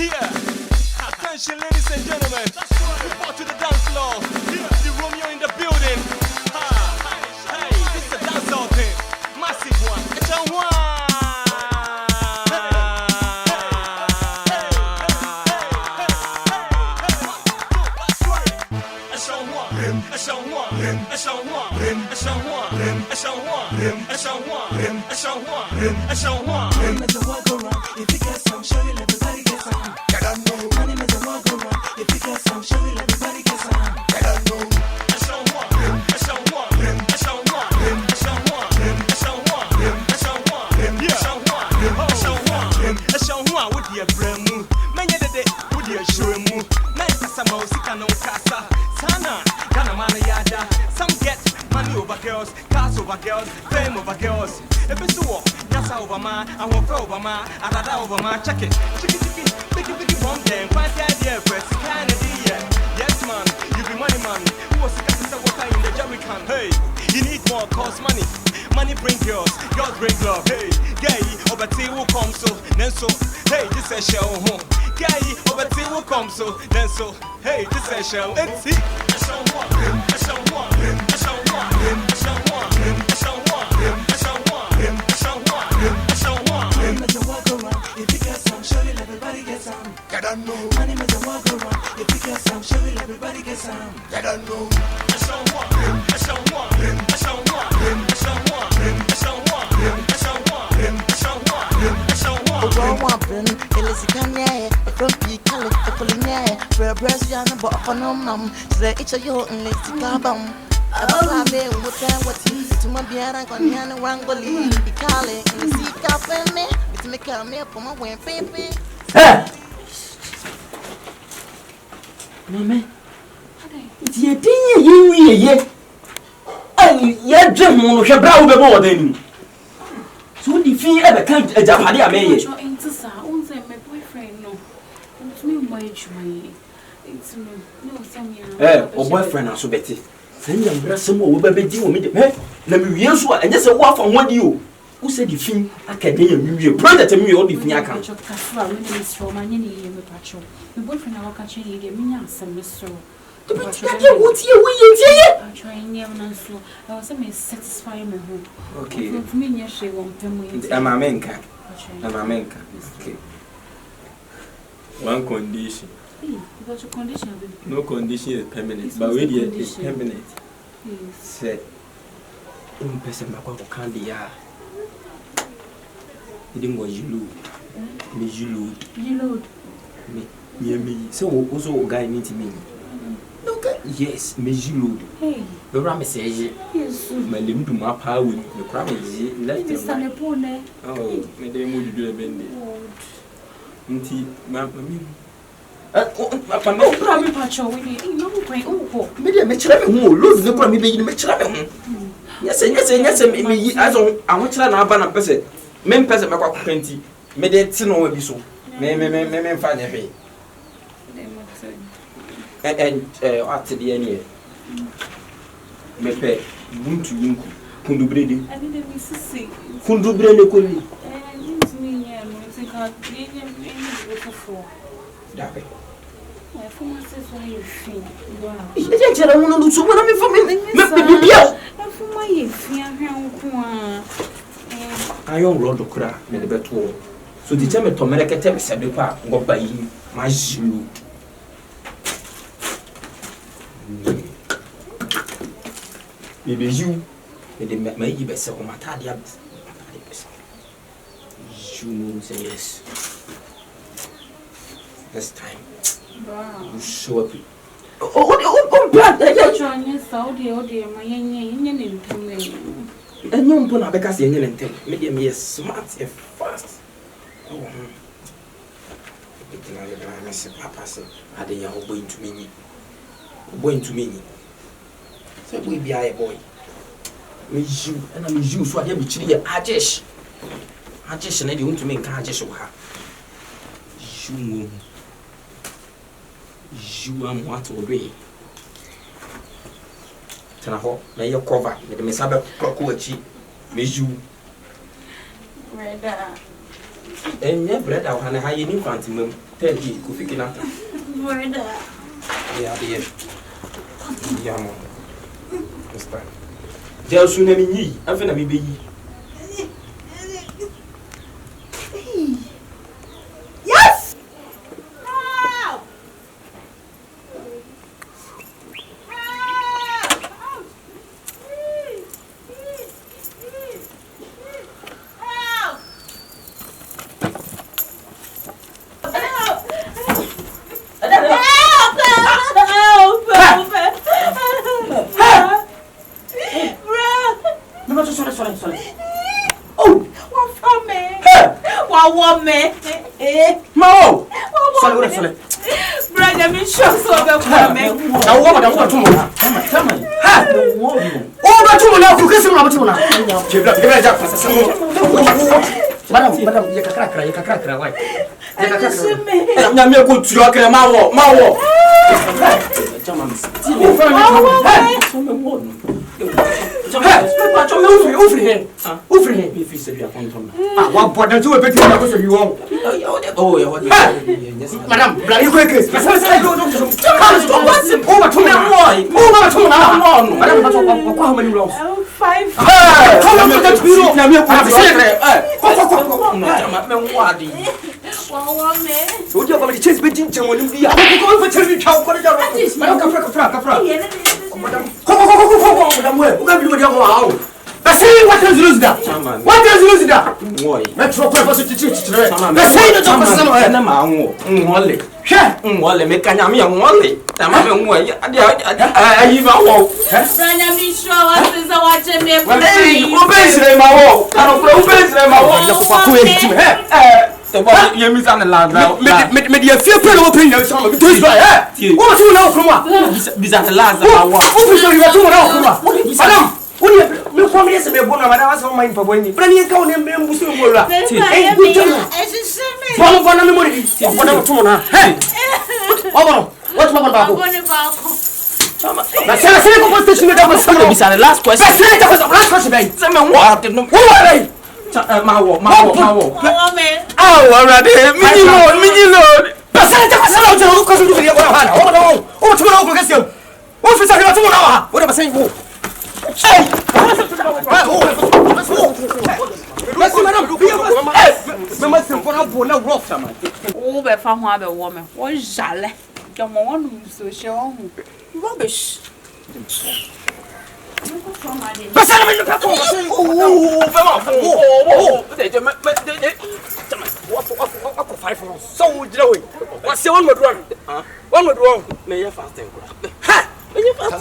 Yeah. Attention, ladies and gentlemen. Report to the dance floor. The Romeo in the building. Hey, this is a dancehall thing. Massive one. It's a one. Some get money over girls, cars over girls, fame over girls. If it's war, Yasa over man, I won't over man, I rather over man. Check it, biggie bomb them. Find the idea first, kind of yeah. Yes man, you be money man. Who was the cat water in the jerry can? Hey, you need more, cost money. Money bring girls, girls bring love. Hey, gay, over tea will come so, then so. Hey, this is show home. Gay, over tea will come so, then so. Hey, this is show. It's it. Money makes a walk around. If you get some, show it, everybody get some. Get on no. Mama, it's your thing, you and dream on your brow more than so the fee ever can't a Japadia may. It's my boyfriend, no. It's me, my it's no, some or boyfriend, I so Betty. Send them breast some more baby deal with me. Let me use one and just a walk from what you. Who said the thing? I can't hear you. Brother to me, all the thing I can't. My boyfriend, I walk actually get me some so. What's your way? I'm trying never slow. I was satisfying my home. Okay. For me, yes, she won't tell me. I'm a menka. Okay. One condition. What's your condition? No condition is permanent, but really it's permanent. Say, in person, my candy. You didn't go you load. Me. So also guy need me. Okay. Yes, me you load. Hey. The ram says yes. My limb to my power. The crab is let us stand upon it. Oh, me they would do a bendy. Inti, mamma. No problem, Pacho. We need no way. Oh, maybe I met you. Lose the crummy baby. Yes, me. As I want to have a person. Men person make kwa 20 me dey ti no wa bi so me fa ne hwe at the end me pe buntu yinku kundubrede I need to see kundubrede ko ni me yeah no think I need to for dabe I for myself why you feel wow e je ra no so na me for me bia I for my feel hwe Iron rod okra me the beto so the time to mereke te be sebe pa go ba yi ma jilu bebe you me the ma yi be se o matade ya be se you know say yes this time wow you show up oh bad I try and Saudi my yen and you don't have a cast in anything. Medium is smart and fast. Oh, Papa said, I didn't know going to me. Going to me. So we be a boy. Me you and I'm you, so I am chilly. I just and I don't to make I just her. You am what already. Tanaho, na your cover, me the mesabe kroku achi, meju. Reda. And bread out and a high in infant, tell you, could pick it up. Bread. Yeah, dear. Yam. There's soon any ye, I'm going to be. Yes! Sorry. Oh, what from me? What want me? Mo! Sorry. Brother, me sure so about me. Now, what I'm going to do? Tell me. Ha! Oh, not too now, because I'm not too now. Give it up. Madam, you can crack, right? I'm not good to your Mawo. Over here, if you said you are from. What brought you a bit of you want? Oh, Madam, bloody quick. Over to now. Madam, how many rolls? 5. Come on, that's you. So you're going to chase me in when you are going to tell me how good you are. But say what does lose that? What does lose that? Why? Metro purpose to teach today. But say the top of some only. Only make a yammy and only. I'm way. I even walk. Brother, me sure what is a watching me. Obey my walk. I don't obey my walk. You miss on the land now. Maybe a few people opinion some of this guy. What you know from what? These are the last of our walk. Who is you are to Madam? You come here to be born, and I was on mine for when you bring your count and bring Muslim. What last question. Mawo. Oh, already. Mini Lord. Passate passano to cosa tu vedi ora. Oh, tu non che sia. Oh, fai che tu non. Ora ma sei tu. Oh, be fa ho abe wo me. Wo jale. Yo mo wonu so she wo hu. Rubbish. Passano me no oh, oh, 5 months. So Joey. What's your one more wrong? One more wrong. May you fast. Ha! May you fast.